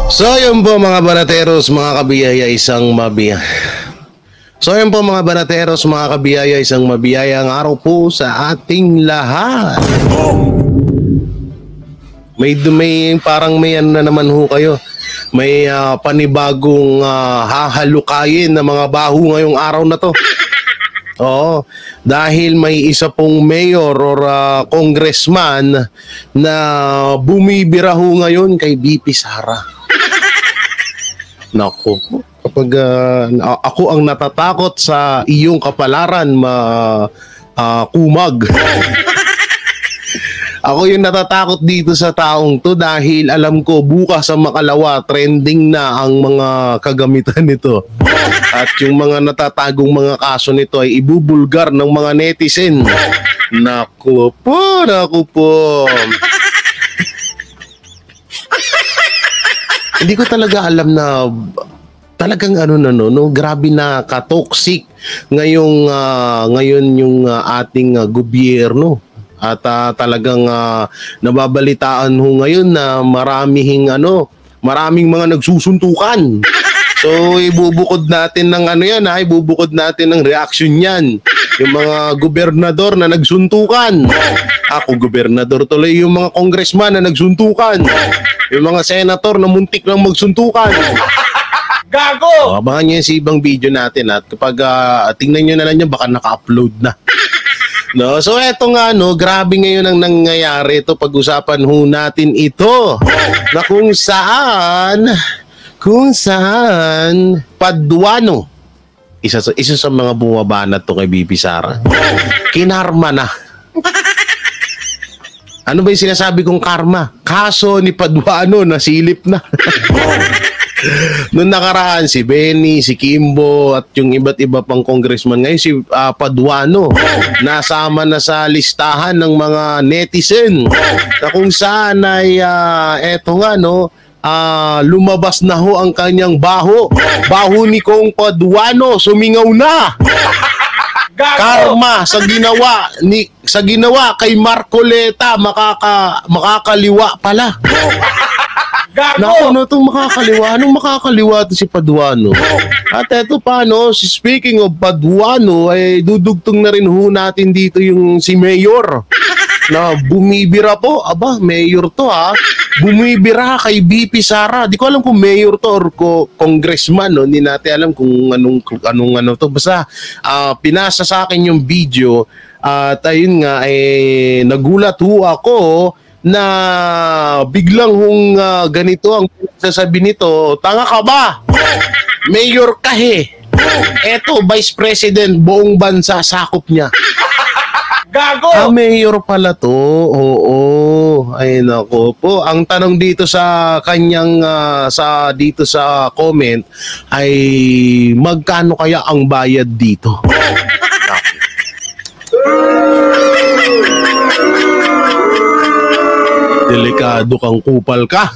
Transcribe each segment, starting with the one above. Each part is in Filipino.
So yun po mga banateros, mga kabiyaya, isang mabiyaya. So yun po mga banateros, mga kabiyaya, isang mabiyayang araw po sa ating lahat. May parang may ano na naman ho kayo. May panibagong hahalukayin na mga baho ngayong araw na to. Oo, dahil may isa pong mayor or congressman na bumibira ho ngayon kay BP Sara. Naku, kapag ako ang natatakot sa iyong kapalaran, kumag. Ako yung natatakot dito sa taong to dahil alam ko bukas sa Makalawa trending na ang mga kagamitan nito. At yung mga natatagong mga kaso nito ay ibubulgar ng mga netizen. Naku po, naku po. Hindi ko talaga alam na talagang grabe na ka-toxic ngayon yung ating gobyerno. At talagang nababalitaan ho ngayon na maraming mga nagsusuntukan. So ibubukod natin ng ibubukod natin ng reaction yan. Yung mga gobernador na nagsuntukan. Ako gobernador tuloy, yung mga congressman na nagsuntukan. Yung mga senator na muntik lang magsuntukan. Gago! Abangan nyo yung ibang video natin at kapag tingnan nyo na lang yun, baka naka-upload na. No, so eto nga grabe ngayon ang nangyayari. Ito pag-usapan ho natin ito na kung saan Paduano, isa sa mga bumabanat to kay BP Sara, kinarma na. Ano ba yung sinasabi kong karma? Kaso ni Paduano nasilip na. Noong nakaraan si Benny, si Kimbo at yung iba't iba pang congressman, ngayon si Paduano nasama na sa listahan ng mga netizen na kung saan ay lumabas na ho ang kanyang baho ni Kong Paduano, sumingaw na. Karma sa ginawa kay Marcoleta, makakaliwa pala. Naku, itong makakaliwa. Anong makakaliwa ito si Paduano? At eto pa, speaking of Paduano, ay dudugtong na rin ho natin dito yung si Mayor na bumibira po. Aba, Mayor to bumibira kay BP Sara. Di ko alam kung Mayor to or congressman, Hindi natin alam kung anong to. Basta pinasa sa akin yung video at ayun nga, nagulat ho ako na biglang ganito ang sasabi nito. Tanga ka ba? Mayor ka Eto, Vice President, buong bansa sakop niya. Gago! Mayor pala to. Oo. Ay nako po. Ang tanong dito sa kanyang dito sa comment ay magkano kaya ang bayad dito? Delikado kang kupal ka.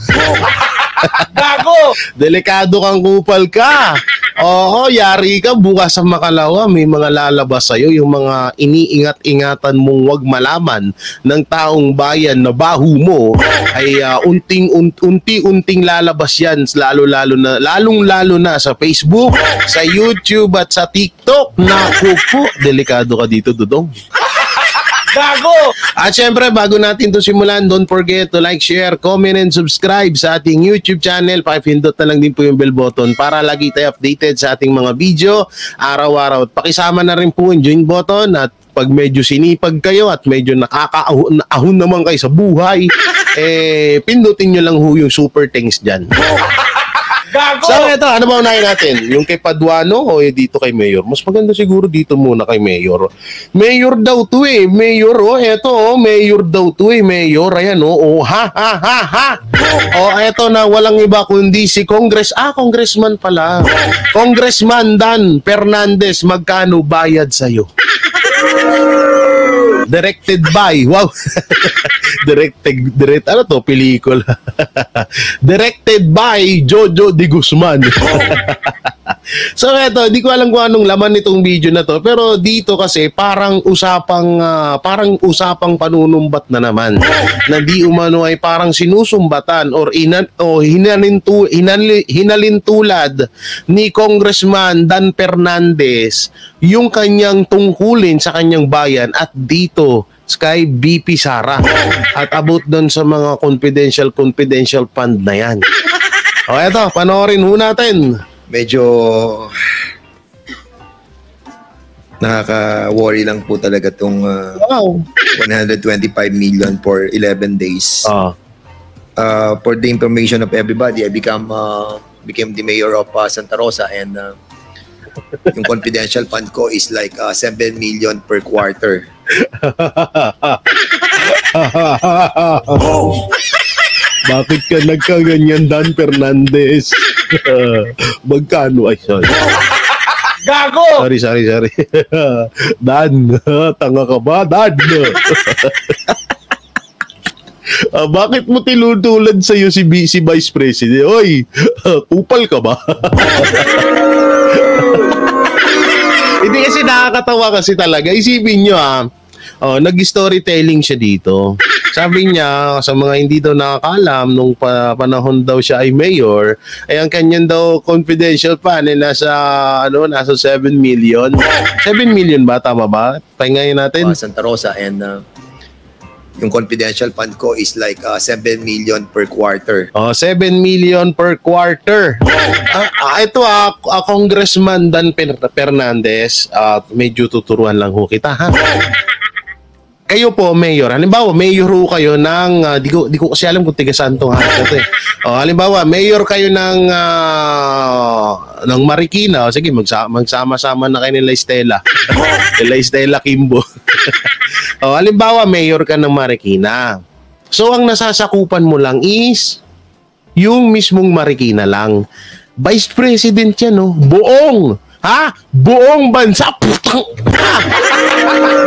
Gago! Delikado kang kupal ka. Oo, yari ka bukas sa Makalawa, may mga lalabas sa'yo, yung mga iniingat-ingatan mong wag malaman ng taong bayan na baho mo ay unti-unting lalabas yan, lalong-lalo na sa Facebook, sa YouTube at sa TikTok. Naku po, delikado ka dito, Dudong. Gago! At syempre, bago natin ito simulan, don't forget to like, share, comment, and subscribe sa ating YouTube channel. Pakipindot na lang din po yung bell button para lagi tayo updated sa ating mga video araw-araw. At pakisama na rin po yung join button at pag medyo sinipag kayo at medyo nakakaahon naman kayo sa buhay, pindutin nyo lang ho yung super thanks dyan. Gago! So ito, ano ba unahin natin? Yung kay Paduano o dito kay Mayor? Mas maganda siguro dito muna kay Mayor. Mayor daw to Mayor, eto Mayor daw to Mayor, ayan ha. Eto na walang iba kundi si Congressman pala. Congressman Dan Fernandez, magkano bayad sa'yo? Directed by, wow. Ano to, pelikula. Directed by Jojo de Guzman. So eto, di ko alam kung anong laman nitong video na to, pero dito kasi parang usapang panunumbat na naman. Na di umano ay parang sinusumbatan or hinalintulad ni Congressman Dan Fernandez yung kanyang tungkulin sa kanyang bayan at dito kay BP Sara at about doon sa mga confidential fund na yan. O eto, panoorin ho natin. Medyo nakaka-worry lang po talaga itong 125 million for 11 days. For the information of everybody, I became the mayor of Santa Rosa, and yung confidential fund ko is like 7 million per quarter. Bakit ka nagkaganyan, Dan Fernandez? Magkano? Ay, sorry. Gago! Sorry. Dan, tanga ka ba? Dan! Bakit mo tinutulad sa'yo si Vice President? Oy, kupal ka ba? Hindi kasi nakakatawa kasi talaga. Isipin nyo nag-storytelling siya dito. Sabi niya, sa mga hindi daw nakakaalam, nung panahon daw siya ay mayor, ay ang kanyan daw confidential fund ay nasa 7 million. 7 million ba? Tama ba? Pahingayin natin. Santa Rosa, and yung confidential fund ko is like 7 million per quarter. 7 million per quarter. Ito Congressman Dan Fernandez, medyo tuturuan lang ho kita, ha? Kayo po, mayor. Halimbawa, mayor ho kayo ng, di ko kasi alam kung tiga saan itong ito eh. Halimbawa, mayor kayo ng Marikina. Sige, magsama-sama na kayo nila Estela. Nila Estela Kimbo. Halimbawa, mayor ka ng Marikina. So, ang nasasakupan mo lang is yung mismong Marikina lang. Vice President yan, no? Buong! Ha? Buong bansa! Putang!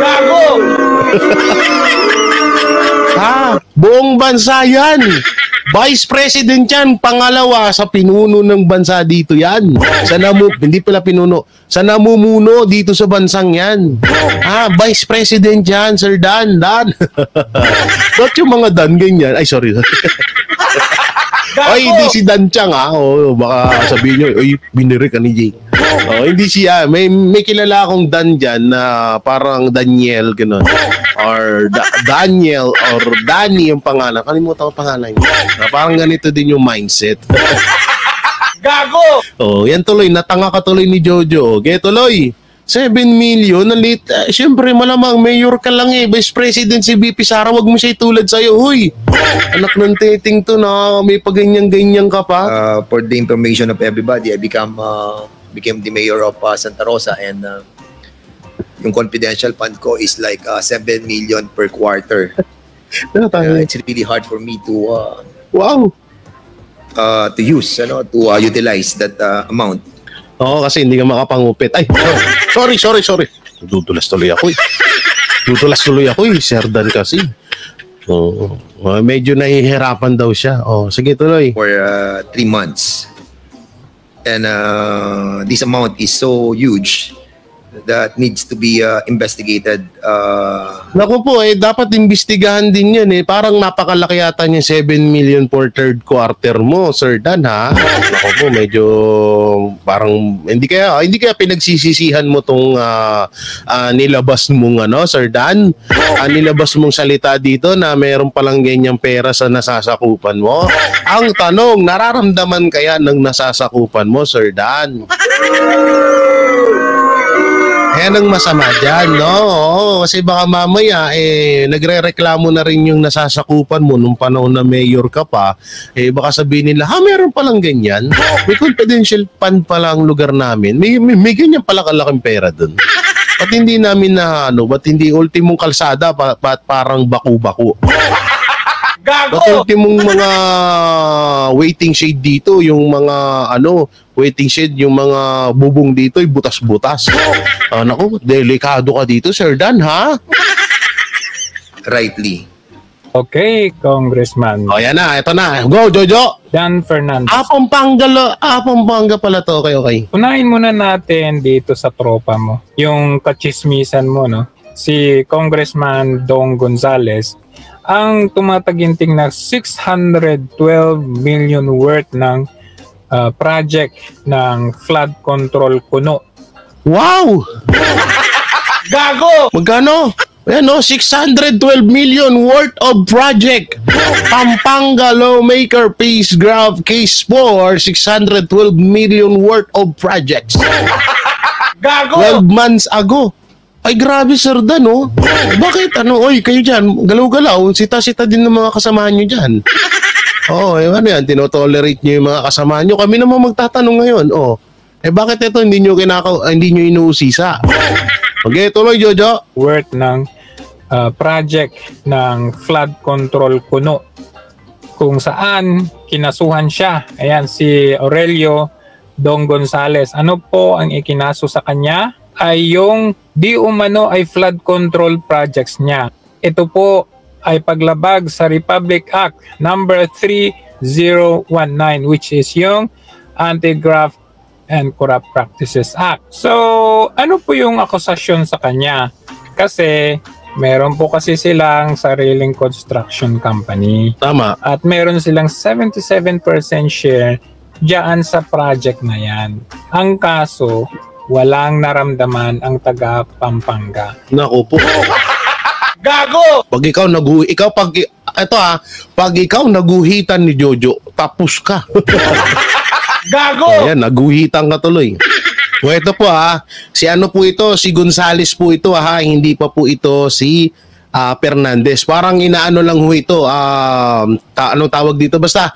Gago! Buong bansa yan. Vice President yan. Pangalawa sa pinuno ng bansa dito yan. Hindi pala pinuno. Sa namumuno dito sa bansang yan. Vice President yan, Sir Dan. Ba't yung mga Dan ganyan? Ay, sorry. Ay, hindi si Dan Chang baka sabihin nyo, ay, biniri ka ni Jake. Hindi siya. May kilala akong Dan dyan na parang Daniel, gano'n. Or Daniel or Danny yung pangalan. Kalimutan ko pangalan niya. Parang ganito din yung mindset. Gago! Yan tuloy. Natanga ka tuloy ni Jojo. Okay, tuloy. 7 million na late. Siyempre, malamang mayor ka lang eh. Vice President si BP Sara, wag mo siya itulad sa'yo. Huy! Anak ng teting to na may paganyan-ganyan ka pa. For the information of everybody, I became the mayor of Santa Rosa, and yung confidential fund ko is like 7 million per quarter. It's really hard for me to use, to utilize that amount. Kasi hindi ka makapangupit. Ay, sorry. Dudulas tuloy ako eh. Sir Dan kasi. Medyo nahihirapan daw siya. Sige, tuloy. For 3 months. And this amount is so huge that needs to be investigated. Naku po, dapat imbestigahan din yan eh. Parang napakalaki yata yung 7 million for third quarter mo, Sir Dan, ha? Naku po, medyo parang hindi kaya pinagsisisihan mo tong nilabas mong Sir Dan. Nilabas mong salita dito na mayroon palang ganyang pera sa nasasakupan mo. Ang tanong, nararamdaman kaya ng nasasakupan mo, Sir Dan? Yan ang masama dyan, no? Kasi baka mamaya, nagre-reklamo na rin yung nasasakupan mo nung panahon na mayor ka pa. Baka sabihin nila, meron palang ganyan. May confidential fund pala ang lugar namin. May ganyan pala kalaking pera dun. Ba't hindi namin ba't hindi ultimong kalsada, parang baku-baku? Gago! Ba't ultimong mga waiting shade dito, yung mga waiting shed, yung mga bubong dito ay butas-butas. Naku, delikado ka dito, Sir Dan, ha? Rightly. Okay, Congressman. O, yan na. Ito na. Go, Jojo. Dan Fernandez. Pampanga pala to. Okay. Unahin muna natin dito sa tropa mo. Yung kachismisan mo, no? Si Congressman Dong Gonzales, ang tumataginting na 612 million worth ng project ng flood control kuno. Wow! Gago! Magkano? Ayan, no? 612 million worth of project. Pampanga Lawmaker Peace Graph Case 4, 612 million worth of projects. Gago! 12 months ago. Ay, grabe, Sir Dan, no? Bakit? Oy, kayo dyan, galaw-galaw, sita-sita din ng mga kasamahan nyo dyan. Oo, ano yan, tinotolerate nyo yung mga kasamahan nyo. Kami naman magtatanong ngayon, bakit ito hindi nyo inuusisa? Okay, tuloy, Jojo. Worth ng project ng flood control kuno, kung saan kinasuhan siya. Ayan, si Aurelio Dong Gonzales. Ano po ang ikinaso sa kanya? Ay yung di umano ay flood control projects niya. Ito po ay paglabag sa Republic Act number 3019, which is yung Anti-Graft and Corrupt Practices Act. So, ano po yung akusasyon sa kanya? Kasi meron po kasi silang sariling construction company. Tama. At meron silang 77% share diyan sa project na yan. Ang kaso, walang naramdaman ang taga Pampanga. Naku po. Gago! Pag ikaw naguhitan ni Jojo, tapos ka. Gago! Ayan, naguhitan ka tuloy. So ito po si si Gonzales po ito hindi pa po ito si Fernandez. Parang inaano lang ho ito, anong tawag dito, basta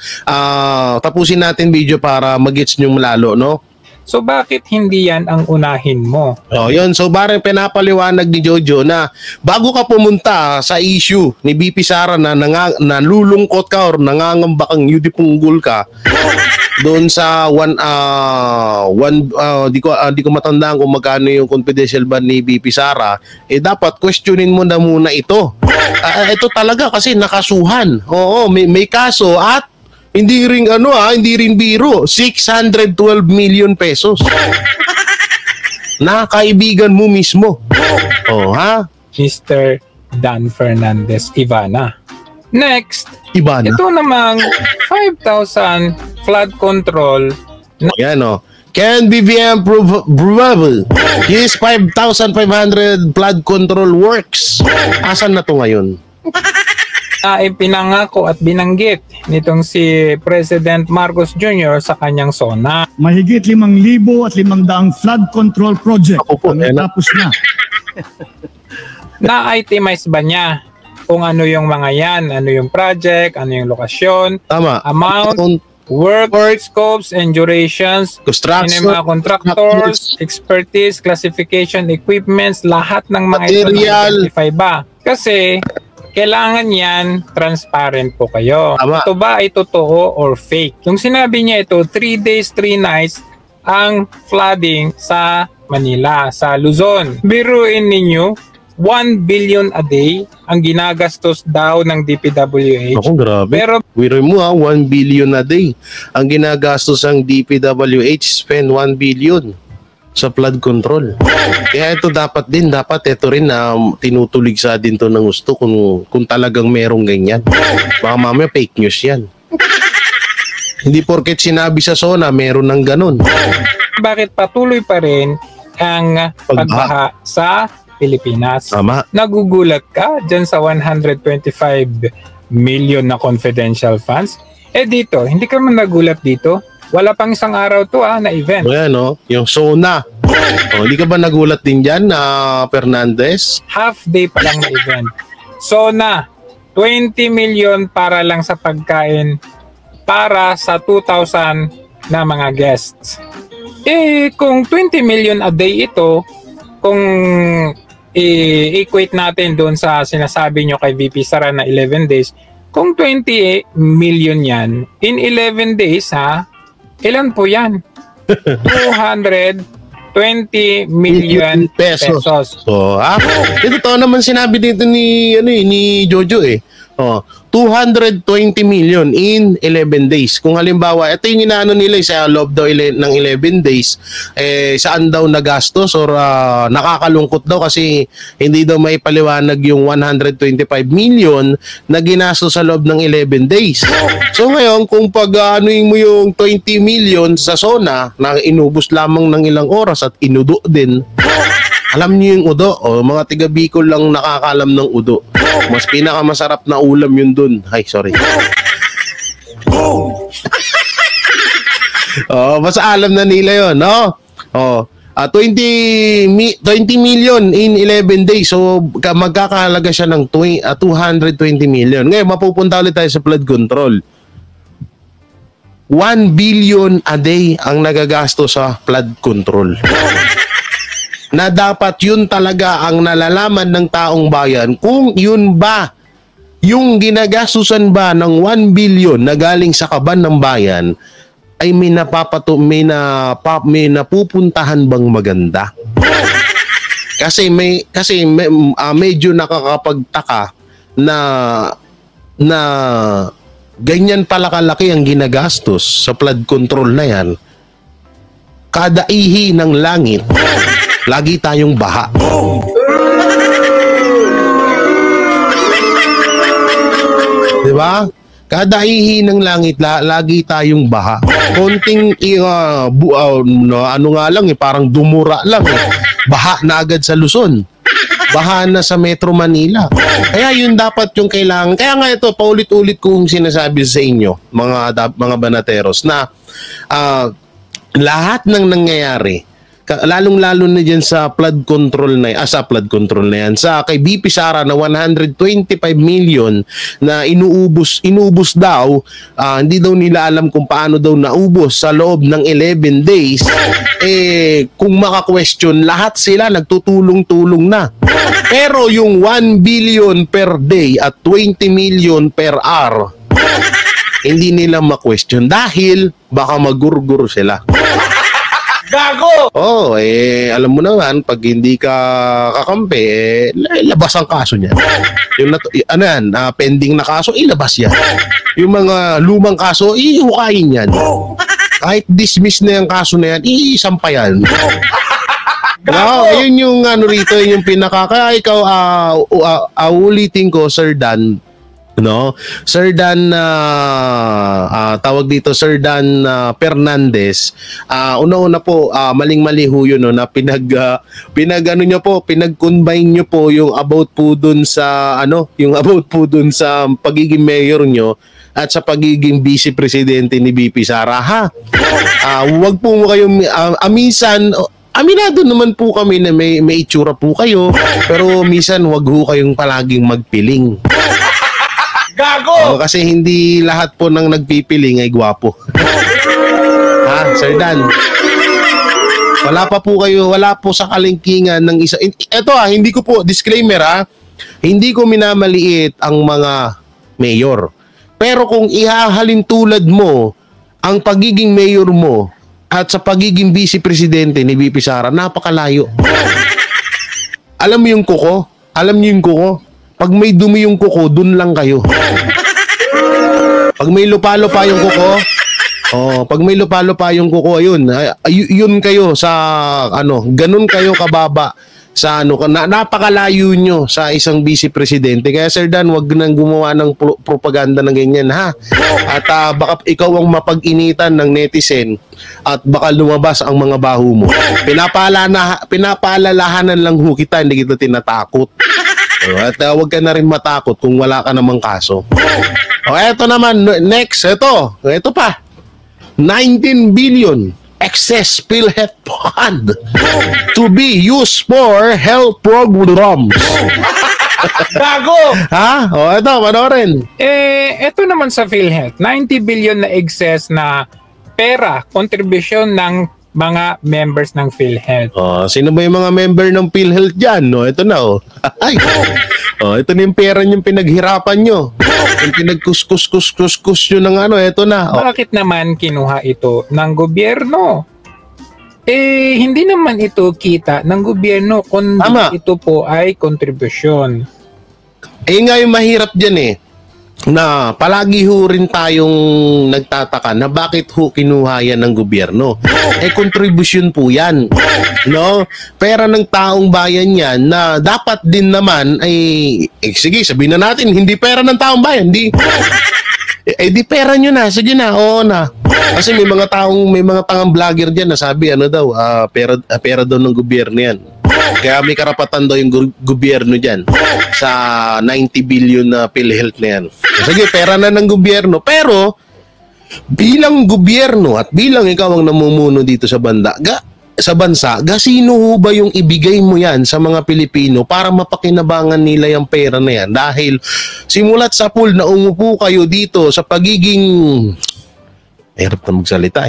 tapusin natin video para mag-gets nyo lalo, no? So bakit hindi yan ang unahin mo? Yun. So parang pinapaliwanag ni Jojo na bago ka pumunta sa issue ni BP Sara na nalulungkot ka or nangangamba kang yudipunggol ka doon sa di ko matandaan kung magkano yung confidential ban ni BP Sara, dapat questionin mo na muna ito. Ito talaga kasi nakasuhan. Oo, may kaso at hindi ring hindi ring biro. 612 million pesos. Na kaibigan mo mismo. Mr. Dan Fernandez Ivana. Next, Ivana. Ito namang 5,000 flood control. Yan can BBM provable. His 5,500 flood control works. Asan na to ngayon? Ay pinangako at binanggit nitong si President Marcos Jr. sa kanyang SONA. Mahigit 5,500 flood control project ang natapos na. Na-itemize ba niya kung ano yung mga yan, ano yung project, ano yung lokasyon, tama, amount, work, scopes and durations, construction, mga contractors, expertise, classification, equipments, lahat ng mga material. Ito na-identify ba? Kasi kailangan yan, transparent po kayo. Tama. Ito ba ay totoo or fake? Yung sinabi niya ito, 3 days, 3 nights ang flooding sa Manila, sa Luzon. Biruin ninyo, 1 billion a day ang ginagastos daw ng DPWH. Ako, grabe. Pero Biruin mo 1 billion a day. Ang ginagastos ng DPWH, spend 1 billion sa flood control. Kaya ito dapat ito rin na tinutuligsa din to ng gusto kung talagang merong ganyan. Baka mamaya fake news yan. Hindi porket sinabi sa SONA meron ng ganun. bakit patuloy pa rin ang pagbaha sa Pilipinas? Tama. Nagugulat ka dyan sa 125 million na confidential funds? Dito, hindi ka man nagulat dito. Wala pang isang araw to na event. O yan, yung SONA. Hindi ka ba nagulat din dyan, Fernandez? Half day pa lang na event. SONA, 20 million para lang sa pagkain para sa 2,000 na mga guests. Kung 20 million a day ito, kung i-equate natin doon sa sinasabi nyo kay VP Sara na 11 days, kung 20 million yan, in 11 days ilan po yan? 220 million pesos. So, ito naman sinabi dito ni Jojo . 220 million in 11 days. Kung halimbawa, ito yung inaano nila sa loob daw ng 11 days, saan daw nagastos or nakakalungkot daw kasi hindi daw may paliwanag yung 125 million na ginastos sa loob ng 11 days. So ngayon, kung pag-anuin mo yung 20 million sa SONA na inubos lamang ng ilang oras at inudo din, alam niyo yung udo, mga tiga Bicol lang nakakalam ng udo. Mas pinakamasarap na ulam yun dun. Ay, sorry. Mas alam na nila yun, no? 20 million in 11 days. So, magkakahalaga siya ng 220 million. Ngayon, mapupunta ulit tayo sa flood control. 1 billion a day ang nagagasto sa flood control. Na dapat yun talaga ang nalalaman ng taong bayan kung yun ba yung ginagastusan ba ng 1 billion na galing sa kaban ng bayan ay may napupuntahan bang maganda. Kasi medyo nakakapagtaka na ganyan pala kalaki ang ginagastos sa flood control na yan. Kada ihi ng langit, lagi tayong baha. Diba? Kada ihi ng langit, lagi tayong baha. Konting ano nga lang, parang dumura lang. Baha na agad sa Luzon. Baha na sa Metro Manila. Kaya yun dapat yung kailangan. Kaya nga ito, paulit-ulit kong sinasabi sa inyo, mga banateros, na lahat ng nangyayari, lalong-lalo na dyan sa flood control na yan, sa kay BP Sara na 125 million na inubos daw, hindi daw nila alam kung paano daw naubos sa loob ng 11 days, kung maka-question, lahat sila nagtutulong-tulong na. Pero yung 1 billion per day at 20 million per hour, hindi nila ma-question dahil baka magurgur sila. Gago! Alam mo naman, pag hindi ka kakampi, labas ang kaso niyan. Yung pending na kaso, ilabas yan. Yung mga lumang kaso, ihukayin yan. Kahit dismiss na yung kaso na yan, iisampayan. Ayun yung rito, yung kaya ikaw, ulitin ko, Sir Dan, no? Sir Dan tawag dito Sir Dan Fernandez. Una-una po maling-mali ho yun, no, na pinag-combine nyo po yung about po dun sa pagiging mayor nyo at sa pagiging vice presidente ni BP Sara, ha? Wag po kayong minsan aminado naman po kami na may itsura po kayo, pero minsan wag ho kayong palaging magpiling. Gago! Kasi hindi lahat po ng nagpipiling ay gwapo. Ha, Sir Dan? Wala po sa kalingkingan ng isa. Ito hindi ko po, disclaimer hindi ko minamaliit ang mga mayor. Pero kung ihahalin tulad mo ang pagiging mayor mo at sa pagiging vice presidente ni BP Sara, napakalayo. Alam mo yung kuko? Pag may dumi yung kuko, dun lang kayo. Pag may lupa-lupa yung kuko, ayun kayo sa ganun kayo kababa sa napakalayo nyo sa isang vice presidente. Kaya Sir Dan, wag nang gumawa ng propaganda ng ganyan, ha? At baka ikaw ang mapag-initan ng netizen at baka lumabas ang mga baho mo. Pinapaalalahanan lang ho kita, hindi kita tinatakot. At huwag ka na rin matakot kung wala ka namang kaso. Eto naman, next, ito pa. 19 billion excess PhilHealth fund to be used for health programs. Gago! Ha? Ito, panoorin. Ito naman sa PhilHealth, 90 billion na excess na pera, contribution ng mga members ng PhilHealth. Sino ba yung mga member ng PhilHealth dyan? Ito na, Ay, ito na yung pera yung pinaghirapan nyo. Yung pinagkuskus nyo ng ito na. Bakit naman kinuha ito ng gobyerno? Hindi naman ito kita ng gobyerno, kundi ito po ay kontribusyon. Nga yung mahirap dyan na palagi ho rin tayong nagtataka na bakit ho kinuha yan ng gobyerno. Kontribusyon po yan. No? Pera ng taong bayan yan na dapat din naman sige, sabihin na natin, hindi pera ng taong bayan. Di pera nyo na. Sige na, oo na. Kasi may mga tangang vlogger dyan na sabi, pera daw ng gobyerno yan. Kaya may karapatan daw yung gobyerno dyan sa 90 billion na PhilHealth na yan. Sige, pera na ng gobyerno. Pero, bilang gobyerno at bilang ikaw ang namumuno dito sa bansa, sino ho ba yung ibigay mo yan sa mga Pilipino para mapakinabangan nila yung pera na yan? Dahil simulat sa pool na umupo kayo dito sa pagiging... Hirap na magsalita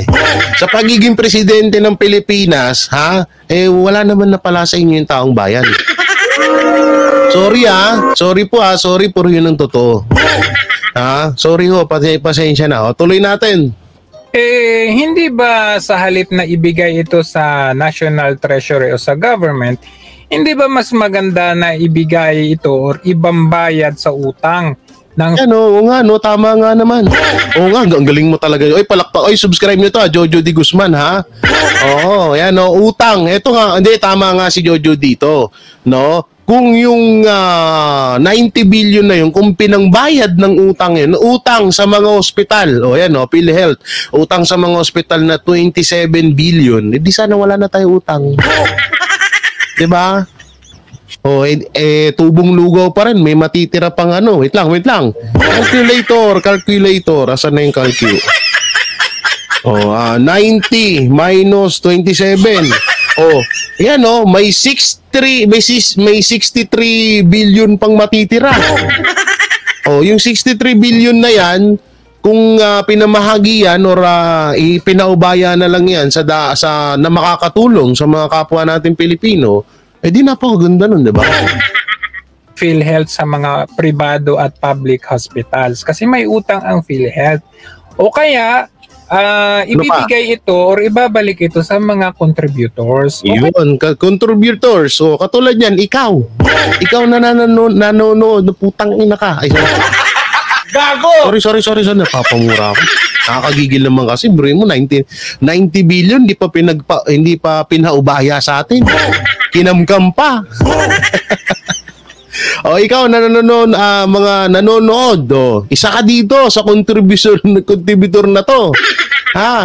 sa pagiging presidente ng Pilipinas, wala naman na pala sa inyo yung taong bayan. Sorry sorry po sorry po yun ang totoo. Sorry ho, pasensya na. Tuloy natin. Hindi ba sa halip na ibigay ito sa National Treasury o sa government, hindi ba mas maganda na ibigay ito or ibang bayad sa utang? Oo nga, no, tama nga naman. Oo nga, ang galing mo talaga. Palakpak. Subscribe nyo to, Jojo D. Guzman, ha? Oo, yan, no, utang. Ito nga, hindi, tama nga si Jojo dito. No? Kung yung 90 billion na yun, kung pinangbayad ng utang yun, utang sa mga ospital, yan, no, PhilHealth, utang sa mga ospital na 27 billion, di sana wala na tayo utang. Diba? Tubong lugaw pa rin. May matitira pang Wait lang. Calculator. Asan na yung calculator? 90 minus 27. Yan may 63 billion pang matitira. Yung 63 billion na yan, kung pinamahagi yan or ipinaubaya na lang yan na makakatulong sa mga kapwa natin Pilipino, di napakaganda nun, di ba? PhilHealth sa mga pribado at public hospitals kasi may utang ang PhilHealth. O kaya, ibibigay ito or ibabalik ito sa mga contributors. Yun, contributors. Katulad yan, ikaw. Ikaw na nanonood, putang ina ka. Gago! Sorry, napapamura ako. Nakakagigil naman kasi, bro mo, 90 billion, hindi pa pinaubaya sa atin. Kinamkam pa. Ikaw mga nanonood, isa ka dito sa contributor na to.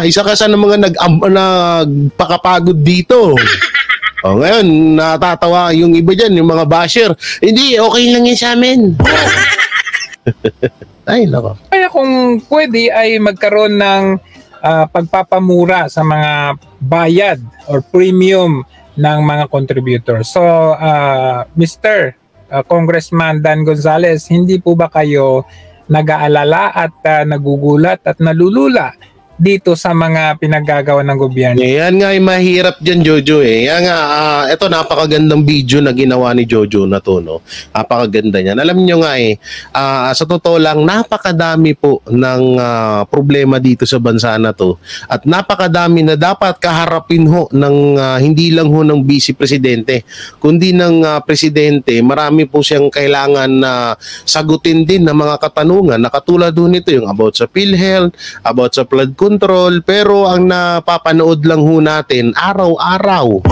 Isa ka sa mga nagpakapagod dito. Ngayon, natatawa yung iba dyan, yung mga basher. Hindi, okay lang yun sa amin. Ay, nako. Kaya kung pwede ay magkaroon ng pagpapamura sa mga bayad or premium ng mga contributors. So, Mr. Congressman Dan Gonzales, hindi po ba kayo nag-aalala at nagugulat at nalulula dito sa mga pinagagawa ng gobyerno? Yan nga yung mahirap dyan, Jojo. Yan nga, ito napakagandang video na ginawa ni Jojo na to, no? Napakaganda niyan. Alam nyo nga sa totoo lang, napakadami po ng problema dito sa bansa na to. At napakadami na dapat kaharapin ho ng hindi lang ho ng vice presidente, kundi ng presidente. Marami po siyang kailangan na sagutin din ng mga katanungan na katulad ho nito, yung about sa PhilHealth, about sa flood control, pero ang napapanood lang ho natin araw-araw.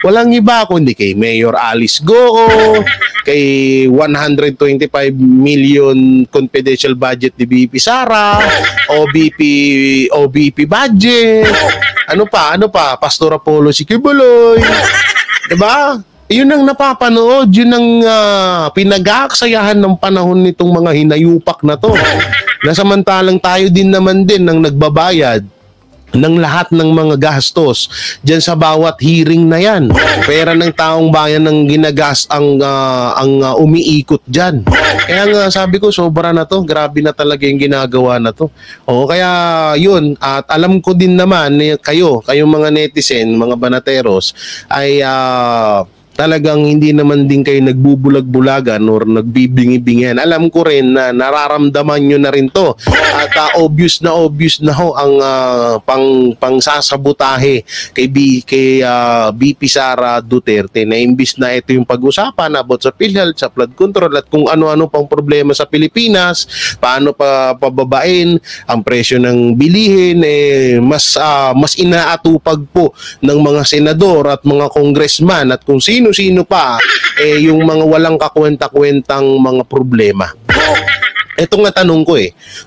Walang iba kundi kay Mayor Alice Goo, kay 125 million confidential budget ni BP Sara, OBP budget. Ano pa? Pastor Apollo si Kibuloy. 'Di ba? Yun ang napapanood, yun ang pinag-aaksayahan ng panahon nitong mga hinayupak na to. Nasamantalang tayo din naman ang nagbabayad ng lahat ng mga gastos diyan sa bawat hearing na yan. Pera ng taong bayan ang umiikot diyan. Kaya nga sabi ko, sobra na to. Grabe na talaga yung ginagawa na to. Kaya yun, at alam ko din naman kayong mga netizen, mga banateros ay talagang hindi naman din kayo nagbubulag-bulagan or nagbibingi-bingihan. Alam ko rin na nararamdaman nyo na rin to. At obvious na ho ang pangsasabotahe kay BP Sara Duterte na imbis na ito yung pag-usapan about sa PhilHealth, sa flood control at kung ano-ano pang problema sa Pilipinas, paano pababain ang presyo ng bilihin, mas inaatupag po ng mga senador at mga congressman at kung sino-sino pa yung mga walang kakwenta-kwentang mga problema. Ito nga tanong ko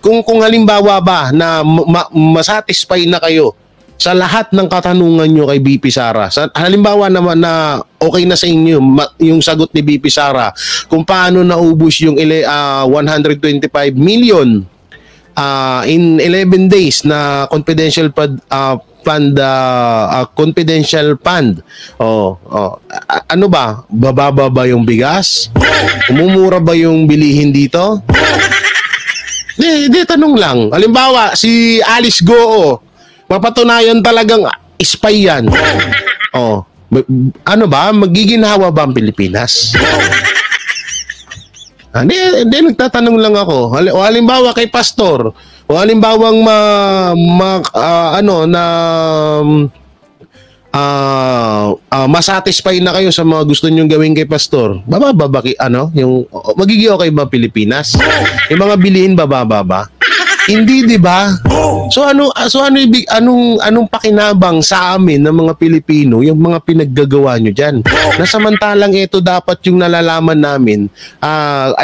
kung halimbawa ba na masatisfy na kayo sa lahat ng katanungan nyo kay BP Sara, halimbawa naman na okay na sa inyo yung sagot ni BP Sara kung paano naubos yung 125 million in 11 days na confidential fund. Ano ba? Bababa ba yung bigas? Umumura ba yung bilihin dito? Di tanong lang. Halimbawa, si Alice Goo, mapatunayan talagang spy yan. Ano ba? Magiginhawa ba ang Pilipinas? Hindi, nagtatanong lang ako. Halimbawa kay Pastor, o halimbawang masatisfy na kayo sa mga gusto nyong gawin kay Pastor, bababa yung magiging okay ba Pilipinas? Yung mga bilihin bababa ba? Hindi, di ba? So anong pakinabang sa amin ng mga Pilipino yung mga pinaggagawa nyo diyan? Na samantalang ito dapat yung nalalaman namin,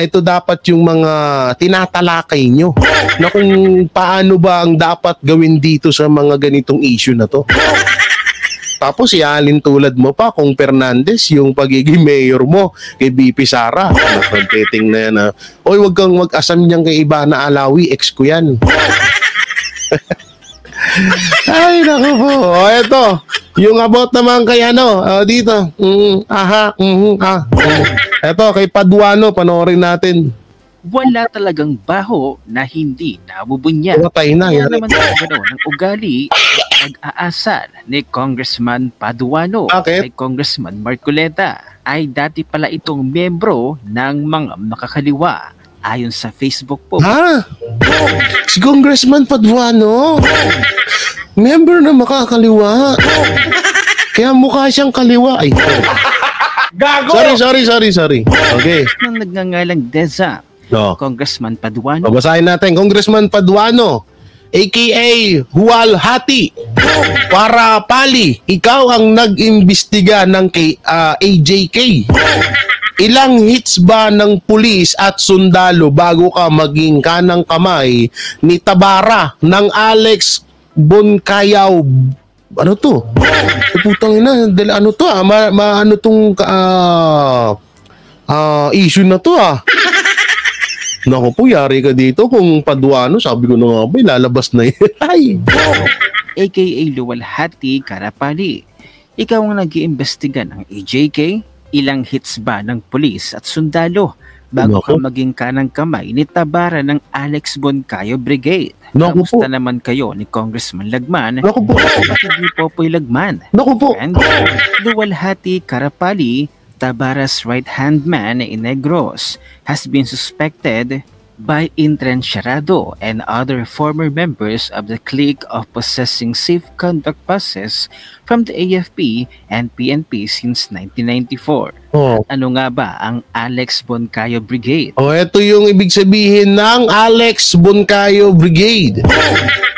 ito dapat yung mga tinatalakay nyo na kung paano ba ang dapat gawin dito sa mga ganitong issue na to. Tapos ialin tulad mo pa kung Fernandez yung pagiging mayor mo kay BP Sara. Nagpagtiting na yan oy, wag kang mag-asam niyan kay Ivana Alawi, ex ko yan. Ay, naku po. Eto, yung about naman kay dito. Eto, kay Paduano, panoorin natin. Wala talagang baho na hindi nabubunya. Patay na. Kaya naman talaga ng ugali pag-aasal ni Congressman Paduano kay Congressman Marcoleta ay dati pala itong membro ng mga makakaliwa ayon sa Facebook post. Si Congressman Paduano member ng makakaliwa. Kaya mukha siyang kaliwa. Ay, gago! Sorry. Okay. Nang nagngangalang Deza, Congressman Paduano. Babasahin natin, Congressman Paduano, aka Hual Hati, para Pali, ikaw ang nag-imbestiga ng AJK. Ilang hits ba ng pulis at sundalo bago ka maging kanang kamay ni Tabara ng Alex Boncayaw? Ano to? Putang ina, ano to ano tong issue na to Naku po, yari ka dito kung Paduano, sabi ko na nga ba, lalabas na yun. Ay! AKA Luwalhati Karapali, ikaw ang nag-iimbestiga ng AJK? Ilang hits ba ng pulis at sundalo bago ka maging kanang kamay ni Tabara ng Alex Boncayo Brigade? Kamusta naman kayo ni Congressman Lagman? Naku po! Bakit ni Popoy Lagman? Naku po! And Luwalhati Karapali, Tabara's right-hand man in Negros, has been suspected by Intren Sharado and other former members of the clique of possessing safe conduct passes from the AFP and PNP since 1994. Ano nga ba ang Alex Boncayo Brigade? Ito yung ibig sabihin ng Alex Boncayo Brigade.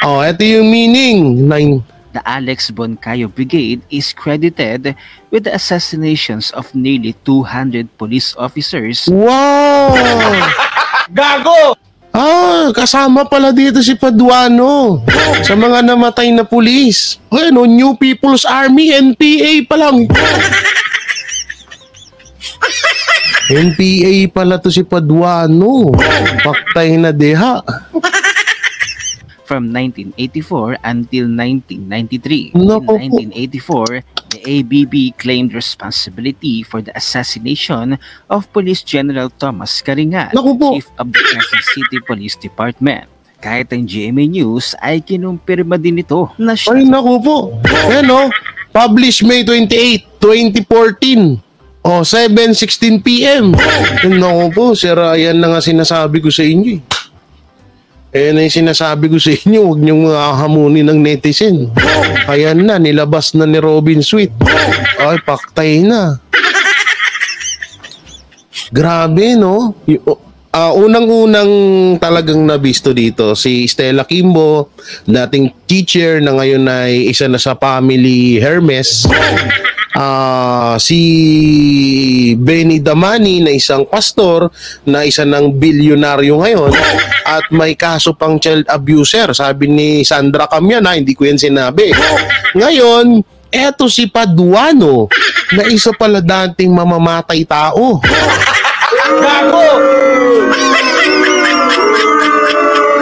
Ito yung meaning ng The Alex Boncayo Brigade is credited with the assassinations of nearly 200 police officers. Wow! Gago! Kasama pala dito si Paduano sa mga namatay na pulis. New People's Army, NPA pa lang. NPA pala to si Paduano. Paktay na deha. From 1984 until 1993. In 1984, the ABB claimed responsibility for the assassination of Police General Thomas Caringal, Chief of the Quezon City Police Department. Kahit ang GMA News ay kinumpirma din ito na siya. Ay, naku po. Published May 28, 2014. 7:16 PM. Naku po, Sir, yan na nga sinasabi ko sa inyo. Na yung sinasabi ko sa inyo, huwag niyong hamunin ng netizen. Ayan na, nilabas na ni Robin Sweet. Ay, paktay na. Grabe, no? Unang-unang talagang nabisto dito, si Stella Kimbo, dating teacher na ngayon ay isa na sa family Hermes. Si Benny Damani na isang pastor na isa ng bilyonaryo ngayon at may kaso pang child abuser. Sabi ni Sandra Cam yan, hindi ko yan sinabi. Ngayon, eto si Paduano na isa pala dating mamamatay tao. Gago!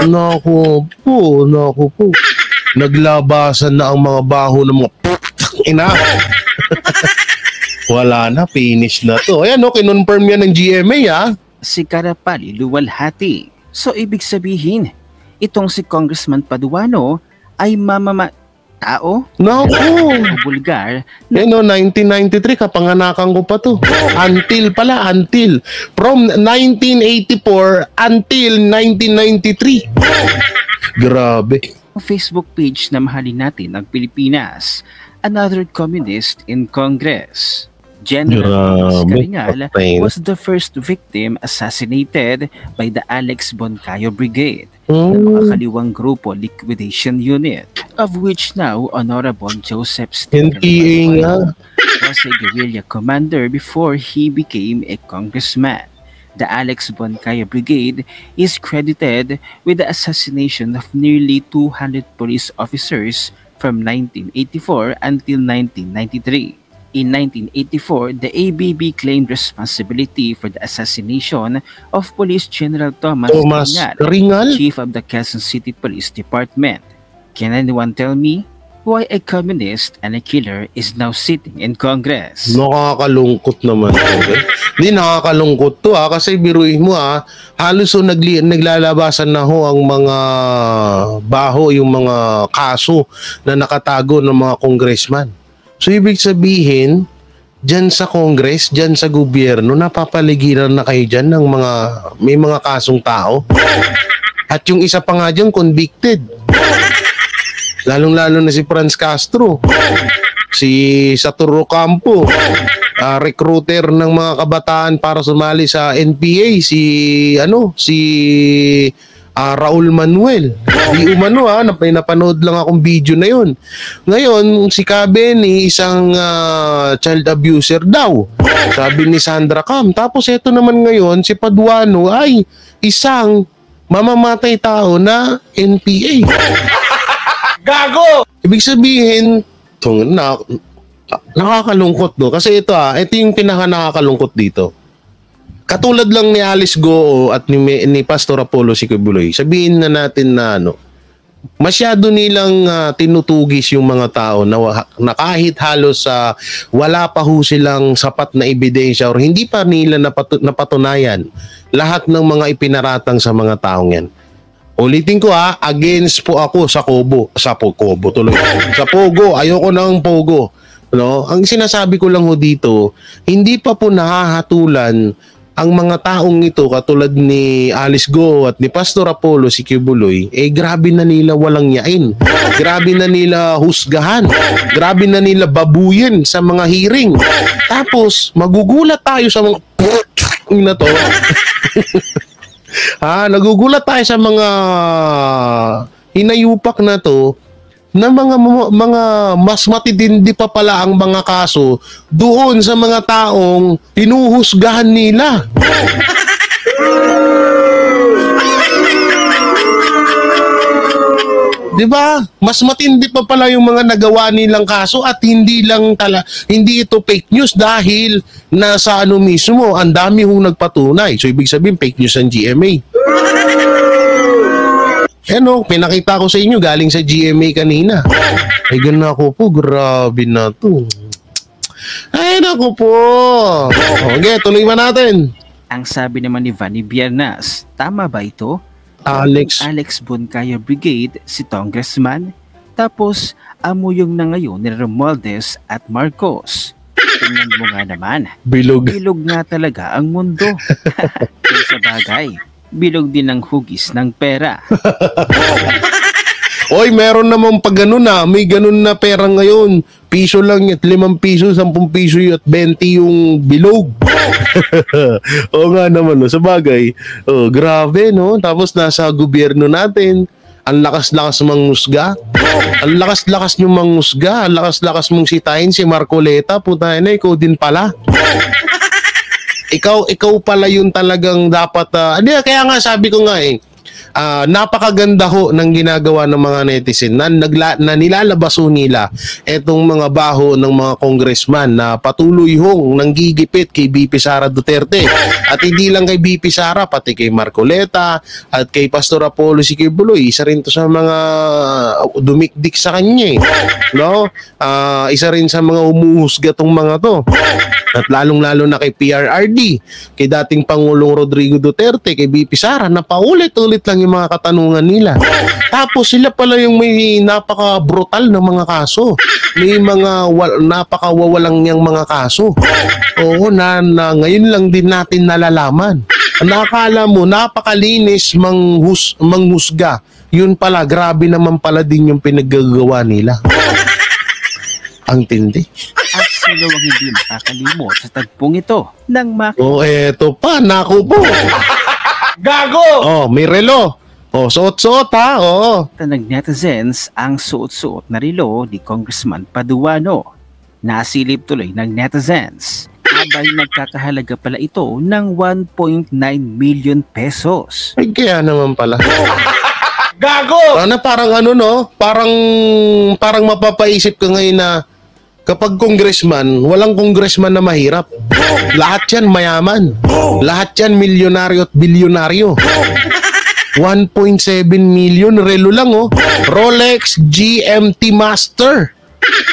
Naku po. Naglabasan na ang mga baho ng mga ina. Wala na, finish na to. Ayan, kinonfirm yan ng GMA, Si Karapali luwalhati. So, ibig sabihin, itong si Congressman Paduano ay tao? Naku! Bulgar. 1993, kapanganakan ko pa to. Until. From 1984 until 1993. Grabe. Facebook page na mahalin natin ng Pilipinas. Another communist in Congress. General Caringal was the first victim assassinated by the Alex Boncayo Brigade, the makakaliwang grupo liquidation unit, of which now Honorable Joseph Stephen was a guerrilla commander before he became a congressman. The Alex Boncayo Brigade is credited with the assassination of nearly 200 police officers from 1984 until 1993. In 1984, the ABB claimed responsibility for the assassination of Police General Thomas Caringal, Chief of the Quezon City Police Department. Can anyone tell me why a communist and a killer is now sitting in Congress? Nakakalungkot naman. Hindi, nakakalungkot to kasi biruin mo halos naglalabasan na ho ang mga baho, yung mga kaso na nakatago ng mga congressman. So, ibig sabihin, dyan sa Congress, dyan sa gobyerno, napapaligiran na kayo dyan ng may mga kasong tao. At yung isa pa nga dyan, convicted. Lalong-lalo na si Franz Castro, si Saturo Campo, recruiter ng mga kabataan para sumali sa NPA, si Raul Manuel. Di umano napanood lang akong video na yun. Ngayon, si Kabeni, isang child abuser daw. Sabi ni Sandra Cam. Tapos ito naman ngayon, si Paduano ay isang mamamatay tao na NPA. Gago! Ibig sabihin, nakakalungkot kasi ito yung pinaka nakakalungkot dito. Katulad lang ni Alice Goo at ni Pastor Apollo Siquebuloy, sabihin na natin na masyado nilang tinutugis yung mga tao na kahit halos wala pa ho silang sapat na ebidensya or hindi pa nila napatunayan lahat ng mga ipinaratang sa mga taong yan. Ulitin ko against po ako sa Kobo. Sa Pogo, ayoko ng Pogo. Ang sinasabi ko lang ho dito, hindi pa po nahahatulan ang mga taong ito katulad ni Alice Goo at ni Pastor Apollo Siquebuloy, grabe na nila walang yain. Grabe na nila husgahan. Grabe na nila babuyin sa mga hearing. Tapos, magugulat tayo sa mga na to. Nagugulat tayo sa mga hinayupak na to na mga mas matitindi pa pala ang mga kaso doon sa mga taong hinuhusgahan nila. Diba? Mas matindi pa pala yung mga nagawa nilang kaso at hindi ito fake news dahil nasa mismo, ang dami hong nagpatunay. So ibig sabihin fake news ang GMA. Pinakita ko sa inyo galing sa GMA kanina. Ay, ganun ako po. Grabe na to. Ay, naku po. Okay, tuloy ba natin? Ang sabi naman ni Vanny Biernas, tama ba ito? Alex Boncayo Brigade, si Congressman. Tapos, amuyong na ngayon ni Romualdez at Marcos. Tingnan mo nga naman. Bilog. Bilog nga talaga ang mundo. Kung sa bagay, bilog din ang hugis ng pera. Oy, meron namang pag ganun na, may ganun na pera ngayon. Piso lang at 5 piso, 10 piso at 20 yung bilog. Oo nga naman, no? Sa bagay, grabe, no? Tapos nasa gobyerno natin, ang lakas-lakas mangusga. Ang lakas-lakas nyo mangusga. Ang lakas-lakas mong sitahin si Marcoleta. Puta na, ikaw din pala. Ikaw pala yung talagang dapat... kaya nga sabi ko nga napakaganda ho ng ginagawa ng mga netizen na nilalabas ho nila etong mga baho ng mga congressman na patuloy hong nanggigipit kay BP Sara Duterte. At hindi lang kay BP Sara, pati kay Marcoleta at kay Pastor Apollo Siqueibuloy. Isa rin to sa mga dumikdik sa kanya. No? Isa rin sa mga umuhusga tong mga to. At lalong-lalo na kay PRRD, kay dating Pangulong Rodrigo Duterte, kay BP Sara, na paulit-ulit lang yung mga katanungan nila. Tapos sila pala yung may napaka-brutal na mga kaso. May mga napaka-wawalang niyang mga kaso. Oo, na ngayon lang din natin nalalaman. Nakakala mo, napakalinis manghusga. Yun pala, grabe naman pala din yung pinaggagawa nila. Ang tindi. At sino ang hindi makakalimot sa tagpong ito ng eto pa, naku po. Gago! May relo. Suot-suot ha, ng netizens ang suot-suot na relo ni Congressman Paduano. Nasilip tuloy ng netizens. Abay nagkakahalaga pala ito ng 1.9 million pesos. Ay, kaya naman pala. Gago! Parang mapapaisip ka ngayon na kapag congressman, walang congressman na mahirap. Lahat yan mayaman. Lahat yan milyonaryo at bilyonaryo. 1.7 million, relo lang Rolex GMT Master.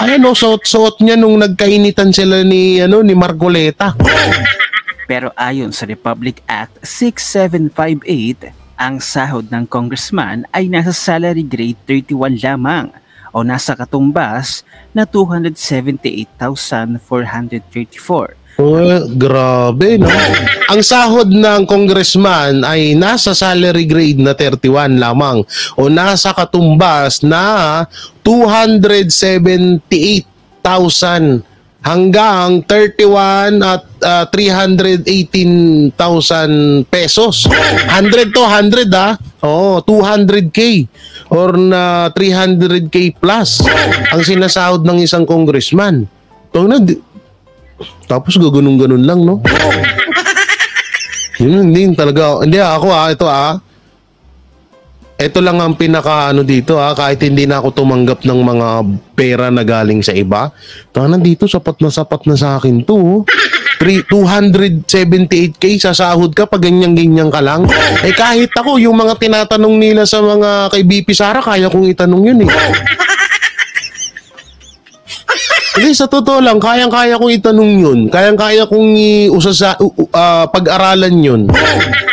Ayan suot-suot niya nung nagkainitan sila ni Marcoleta. Pero ayon sa Republic Act 6758, ang sahod ng congressman ay nasa salary grade 31 lamang o nasa katumbas na 278,434. Grabe, no? Ang sahod ng congressman ay nasa salary grade na 31 lamang o nasa katumbas na 278,000 hanggang 31 at 318,000 pesos. 100 to 100 200k or na 300k plus ang sinasahod ng isang congressman. Tapos gaganong-ganon lang, no? Yun, hindi talaga. Hindi ako ito lang ang pinaka dito kahit hindi na ako tumanggap ng mga pera na galing sa iba. Nandito sapat na sa akin to. 278k sasahod ka pag ganyan-ganyan ka lang. Kahit ako, yung mga tinatanong nila sa mga kay BP Sara, kaya kong itanong yun Hindi, sa totoo lang, kayang-kaya kong itanong yun. Kayang-kaya kong pag-aralan yun.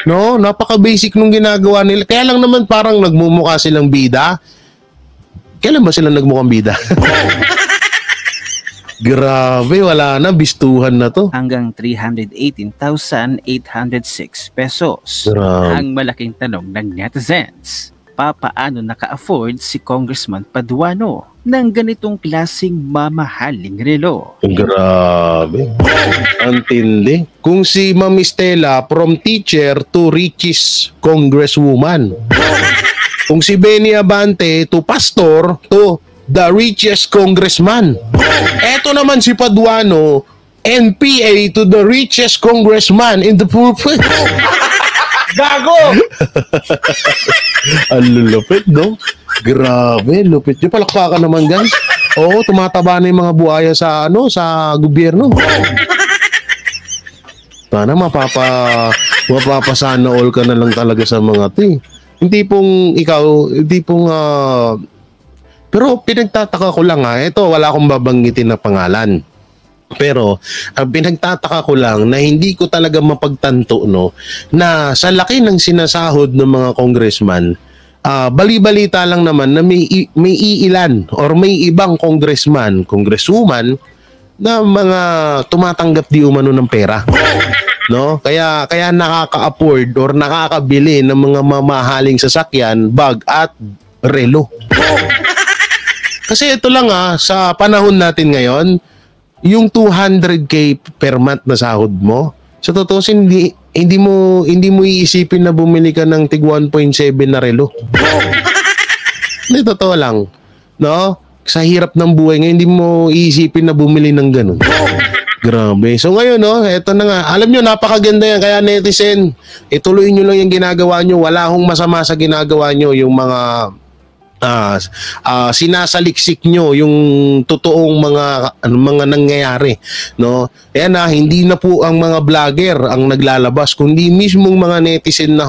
No? Napaka-basic nung ginagawa nila. Kaya lang naman parang nagmumukha silang bida. Kailan ba sila nagmukhang bida? Grabe, wala na. Bistuhan na to. Hanggang 318,806 pesos. Grabe. Ang malaking tanong ng netizens. Paano naka-afford si Congressman Paduano ng ganitong klaseng mamahaling relo? Grabe. Ang tindi. Kung si Ma'am Estela from teacher to richest congresswoman. Kung si Benny Abante to pastor to the richest congressman. Eto naman si Paduano, NPA to the richest congressman in the pulpit. Gago! Ang lulupit, no? Grabe, lupit nyo. Palakpakan naman, guys. Oo, tumataba na yung mga buhaya sa gobyerno. Sana mapapasana all ka na lang talaga sa mga to. Hindi pong pero pinagtataka ko lang ito, wala akong babanggitin na pangalan. Pero pinagtataka ko lang na hindi ko talaga mapagtanto na sa laki ng sinasahod ng mga congressman, bali-balita lang naman na may iilan or may ibang congressman, congresswoman na mga tumatanggap di umano ng pera. No? Kaya nakaka-afford or nakakabili ng mga mamahaling sasakyan, bag at relo. Kasi ito lang sa panahon natin ngayon, yung 200k per month na sahod mo, sa totoo hindi mo iisipin na bumili ka ng tig 1.7 na relo. Hindi, totoo lang. No? Sa hirap ng buhay ngayon, hindi mo iisipin na bumili ng ganun. Grabe. So ngayon, eto na nga. Alam nyo, napakaganda yan. Kaya netizen, ituloy nyo lang yung ginagawa nyo. Wala akong masama sa ginagawa nyo. Yung mga sinasaliksik nyo yung totoong mga nangyayari, no? Ayan hindi na po ang mga vlogger ang naglalabas, kundi mismong mga netizen na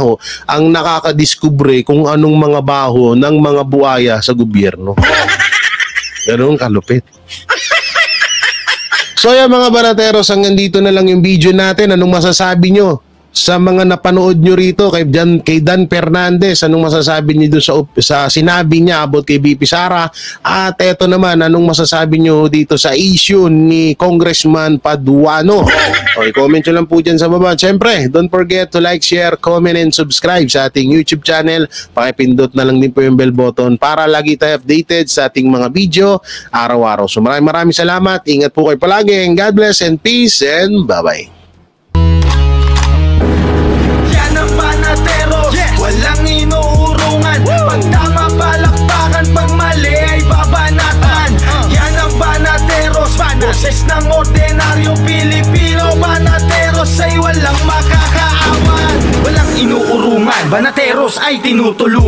ang nakakadiskubre kung anong mga baho ng mga buhaya sa gobyerno. Ganun kalupit. So yan mga banateros, hanggang dito na lang yung video natin. Anong masasabi nyo sa mga napanood nyo rito kay Dan Fernandez? Anong masasabi nyo doon sa sinabi niya about kay BP Sara? At eto naman, anong masasabi nyo dito sa issue ni Congressman Paduano? Okay, comment nyo lang po dyan sa baba. Siyempre, don't forget to like, share, comment, and subscribe sa ating YouTube channel. Pakipindot na lang din po yung bell button para lagi tayo updated sa ating mga video araw-araw. So maraming salamat. Ingat po kayo palagi. God bless and peace and bye-bye. Walang inuurungan. Pag tama palakpakan, pag mali ay babanatan. Yan ang Banateros, boses ng ordinaryong Pilipino. Banateros ay walang makakaawan. Walang inuurungan, Banateros ay tinutulungan.